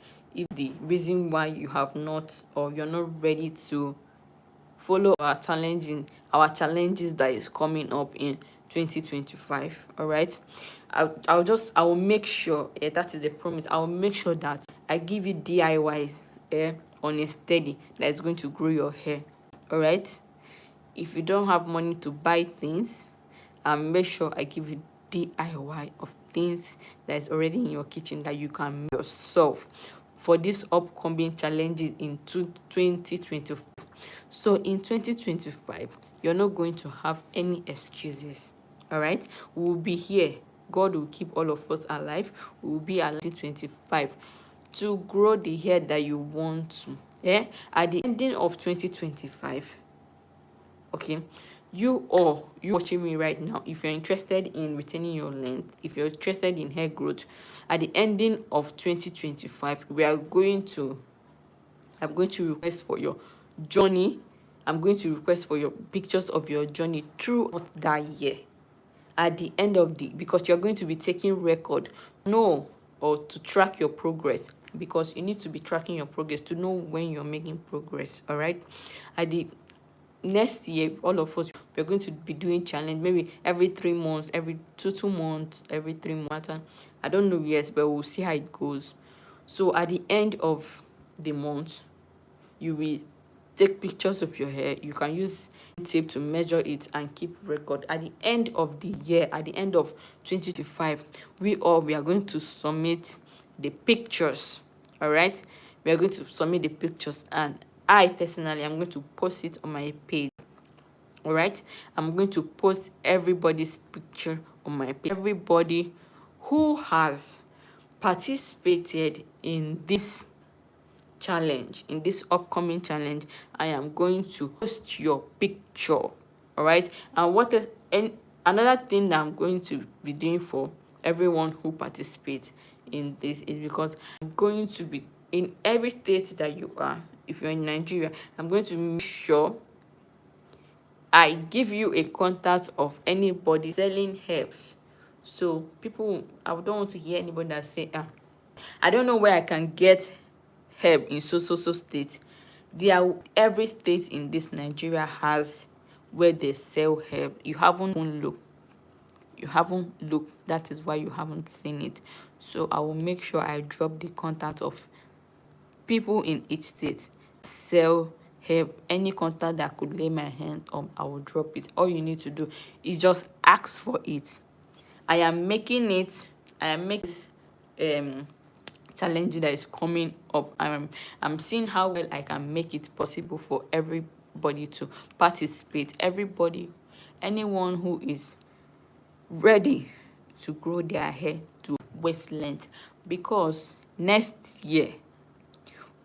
[SPEAKER 1] reason why you have not, or you're not ready to follow our challenges that is coming up in 2025, all right, I will make sure, that is a promise, I will make sure that I give you DIYs on a steady that is going to grow your hair. All right, if you don't have money to buy things, I'll make sure I give you DIY of things that is already in your kitchen that you can make yourself for this upcoming challenges in 2025. So in 2025, you're not going to have any excuses. All right, we'll be here. God will keep all of us alive. We will be alive in 2025 to grow the hair that you want to. At the ending of 2025, okay, you watching me right now, if you're interested in retaining your length, if you're interested in hair growth, at the ending of 2025, I'm going to request for your journey. I'm going to request for your pictures of your journey throughout that year. At the end of the, because you're going to be taking record, know, or to track your progress, because you need to be tracking your progress to know when you're making progress. All right. At the next year, all of us, we're going to be doing challenge, maybe every 3 months, every two months, every 3 months. I don't know, yes, but we'll see how it goes. So at the end of the month, you will take pictures of your hair. You can use tape to measure it and keep record. At the end of the year, at the end of 2025, we are going to submit the pictures. All right, we are going to submit the pictures, and I personally am going to post it on my page. All right, I'm going to post everybody's picture on my page. Everybody who has participated in this challenge, in this upcoming challenge, I am going to post your picture. All right, and what is, and another thing that I'm going to be doing for everyone who participates in this is because I'm going to be in every state that you are. If you're in Nigeria, I'm going to make sure I give you a contact of anybody selling herbs. So people, I don't want to hear anybody that say, I don't know where I can get herb in so state. Every state in this Nigeria has where they sell herb. You haven't looked. You haven't looked. That is why you haven't seen it. So I will make sure I drop the contact of people in each state sell herb. Any contact that could lay my hand on, I will drop it. All you need to do is just ask for it. I am making it. I am making challenge that is coming up. I'm seeing how well I can make it possible for everybody to participate. Everybody, anyone who is ready to grow their hair to waist length, because next year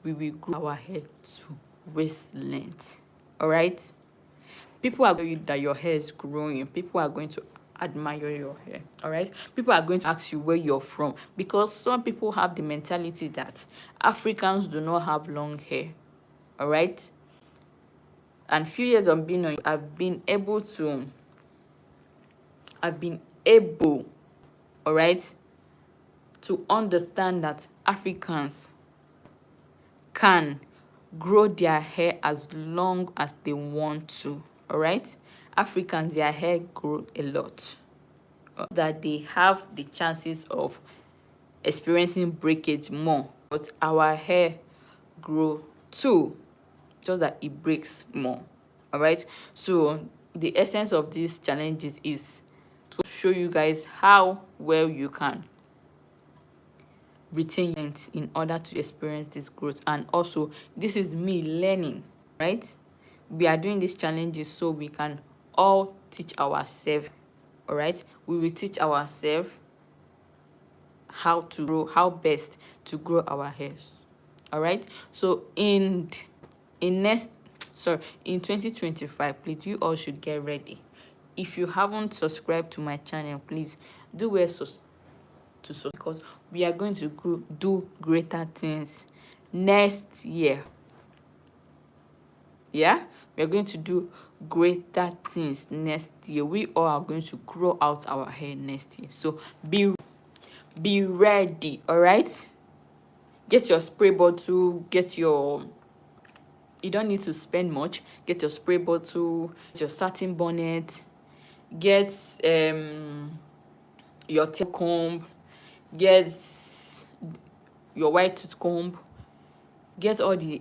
[SPEAKER 1] we will grow our hair to waist length. All right, people are going that your hair is growing. People are going to admire your hair. All right, people are going to ask you where you're from, because some people have the mentality that Africans do not have long hair. All right, and few years of being on, I've been able, all right, to understand that Africans can grow their hair as long as they want to. All right, Africans, their hair grow a lot, that they have the chances of experiencing breakage more, but our hair grow too, just that it breaks more. All right, so the essence of these challenges is to show you guys how well you can retain length in order to experience this growth. And also, this is me learning, right? We are doing these challenges so we can all teach ourselves. All right, we will teach ourselves how best to grow our hairs. All right, so in 2025, please, you all should get ready. If you haven't subscribed to my channel, please do well to subscribe, because we are going to do greater things next year. Yeah, we are going to do greater things next year. We all are going to grow out our hair next year. So be ready. All right, get your spray bottle, you don't need to spend much. Get your spray bottle, get your satin bonnet, get your tail comb, get your white tooth comb, get all the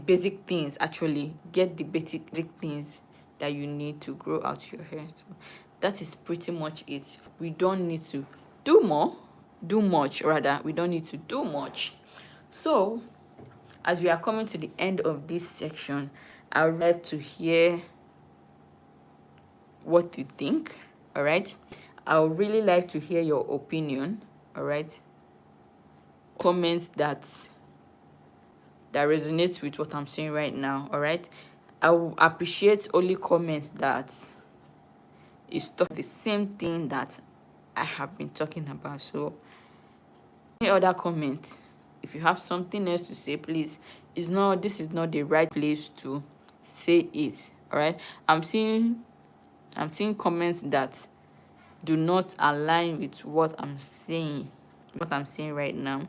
[SPEAKER 1] basic things. Actually, get the basic things that you need to grow out your hair. So that is pretty much it. We don't need to do much. We don't need to do much. So as we are coming to the end of this section, I would like to hear what you think. All right, I would really like to hear your opinion. All right, comments that resonates with what I'm saying right now. All right, I will appreciate only comments that is talk the same thing that I have been talking about. So any other comment, if you have something else to say, please, this is not the right place to say it. All right, I'm seeing comments that do not align with what I'm saying right now.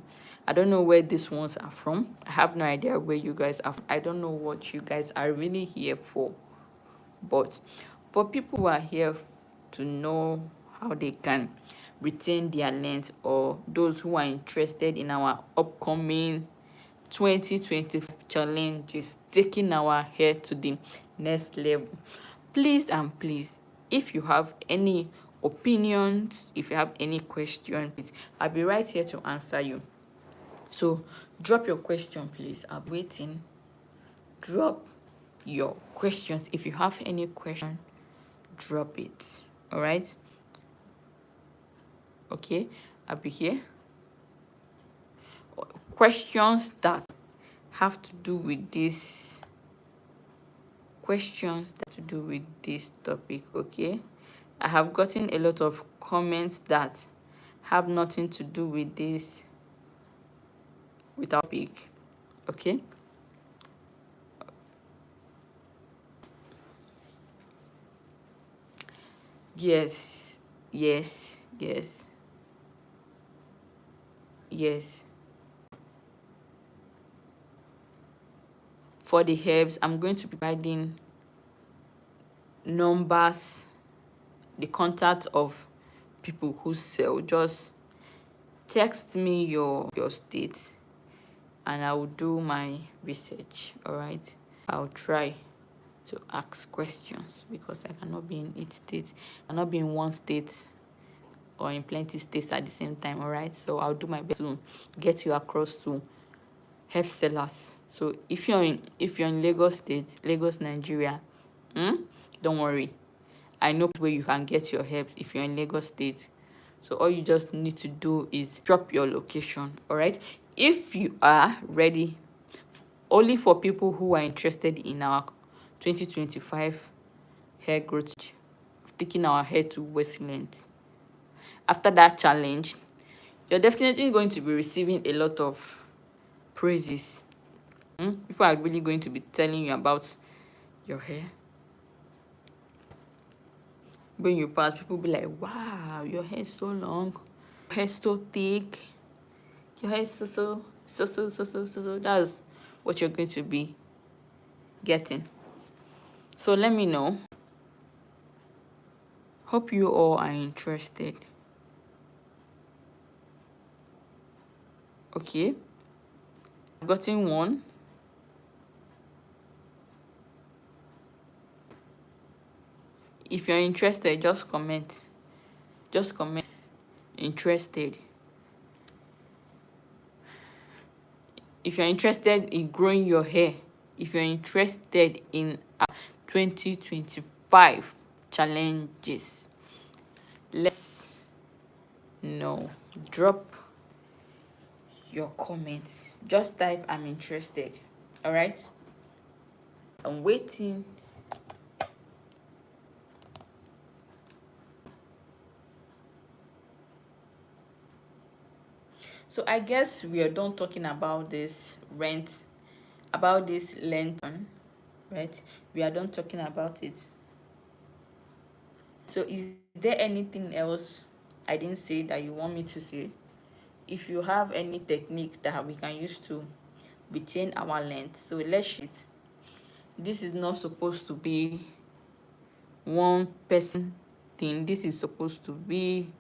[SPEAKER 1] I don't know where these ones are from. I have no idea where you guys are from. I don't know what you guys are really here for. But for people who are here to know how they can retain their length, or those who are interested in our upcoming 2025 challenges, taking our hair to the next level, please and please, if you have any opinions, if you have any questions, please, I'll be right here to answer you. So drop your question, please. I'm waiting. Drop your questions. If you have any question, drop it. All right, okay, I'll be here. Questions that have to do with this topic. Okay, I have gotten a lot of comments that have nothing to do with this topic. Okay, yes, yes, yes, yes. For the herbs, I'm going to be providing numbers, the contact of people who sell. Just text me your state and I will do my research. All right, I'll try to ask questions because I cannot be in each state. I cannot be in one state or in plenty states at the same time. All right, so I'll do my best to get you across to help sellers. So if you're in Lagos State, Lagos, Nigeria, don't worry, I know where you can get your help if you're in Lagos State. So all you just need to do is drop your location. All right, if you are ready, only for people who are interested in our 2025 hair growth, taking our hair to waist length. After that challenge, you're definitely going to be receiving a lot of praises. People are really going to be telling you about your hair. When you pass, people be like, wow, your hair is so long, your hair is so thick, your hair is so. That's what you're going to be getting. So let me know. Hope you all are interested. Okay, I've gotten one. If you're interested, just comment. Interested. If you're interested in growing your hair, if you're interested in 2025 challenges, let's know. Drop your comments. Just type I'm interested. All right, I'm waiting. So I guess we are done talking about this length, right? We are done talking about it. So is there anything else I didn't say that you want me to say? If you have any technique that we can use to retain our length, so let's shit. This is not supposed to be one person thing. This is supposed to be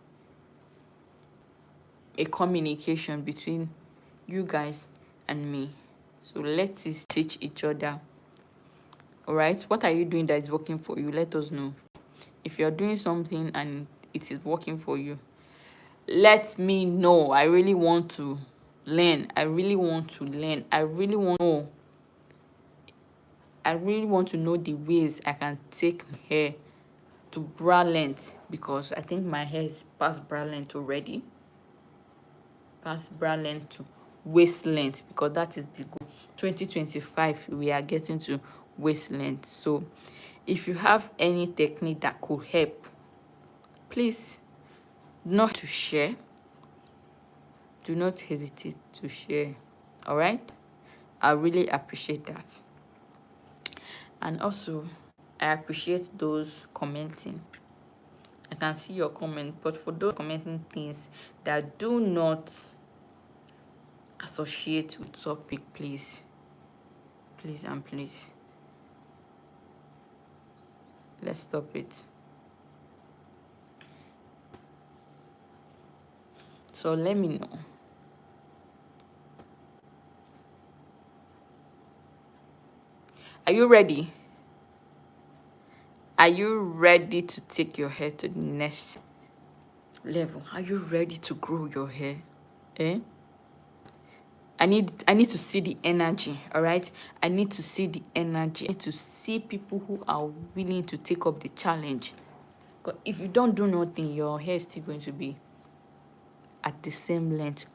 [SPEAKER 1] a communication between you guys and me. So let's teach each other. All right, what are you doing that is working for you? Let us know. If you're doing something and it is working for you, let me know. I really want to learn. I really want to know the ways I can take my hair to bra length, because I think my hair is past bra length already. Past bra length to waist length, because that is the goal. 2025, we are getting to waist length. So if you have any technique that could help, please not to share. Do not hesitate to share. All right, I really appreciate that. And also, I appreciate those commenting. I can see your comment, but for those commenting things that do not associate with topic, please, please and please, let's stop it. So let me know. Are you ready? Are you ready to take your hair to the next level? Are you ready to grow your hair? Eh? I need to see the energy, all right? I need to see the energy. I need to see people who are willing to take up the challenge. Because if you don't do nothing, your hair is still going to be at the same length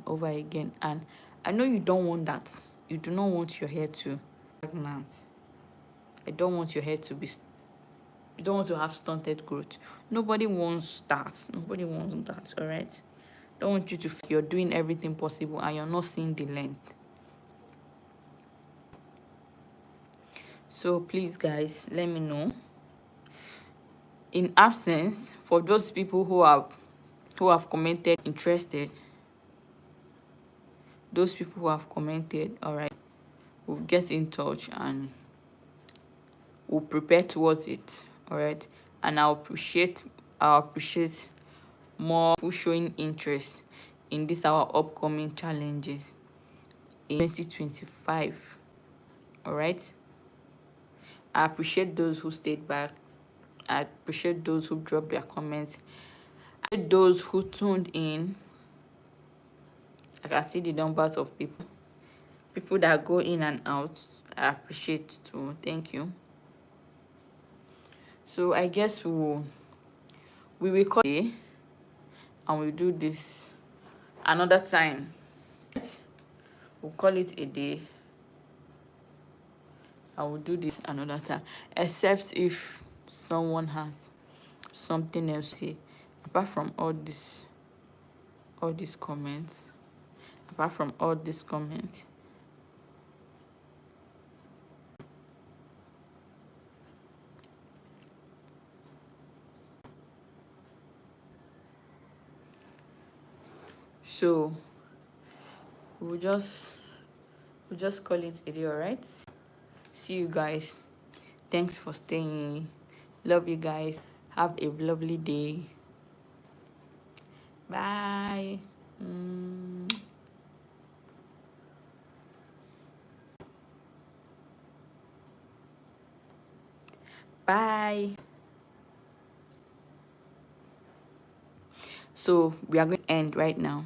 [SPEAKER 1] over again. And I know you don't want that. You do not want your hair to stagnant. I don't want your hair to be, you don't want to have stunted growth. Nobody wants that. Nobody wants that, all right? Don't want you to feel you're doing everything possible and you're not seeing the length. So please, guys, let me know. In absence, for those people who have commented interested, those people who have commented, all right, we'll get in touch and we'll prepare towards it, all right? And I'll appreciate more people showing interest in this our upcoming challenges in 2025, all right? I appreciate those who stayed back. I appreciate those who dropped their comments. I appreciate those who tuned in. I can see the numbers of people that go in and out. I appreciate too. Thank you. So I guess we will call it and we'll do this another time. We'll call it a day. I will do this another time, except if someone has something else to say apart from all these comments. Apart from all these comments. So we'll just call it a day, all right? See you guys. Thanks for staying. Love you guys. Have a lovely day. Bye. Bye. So we are going to end right now.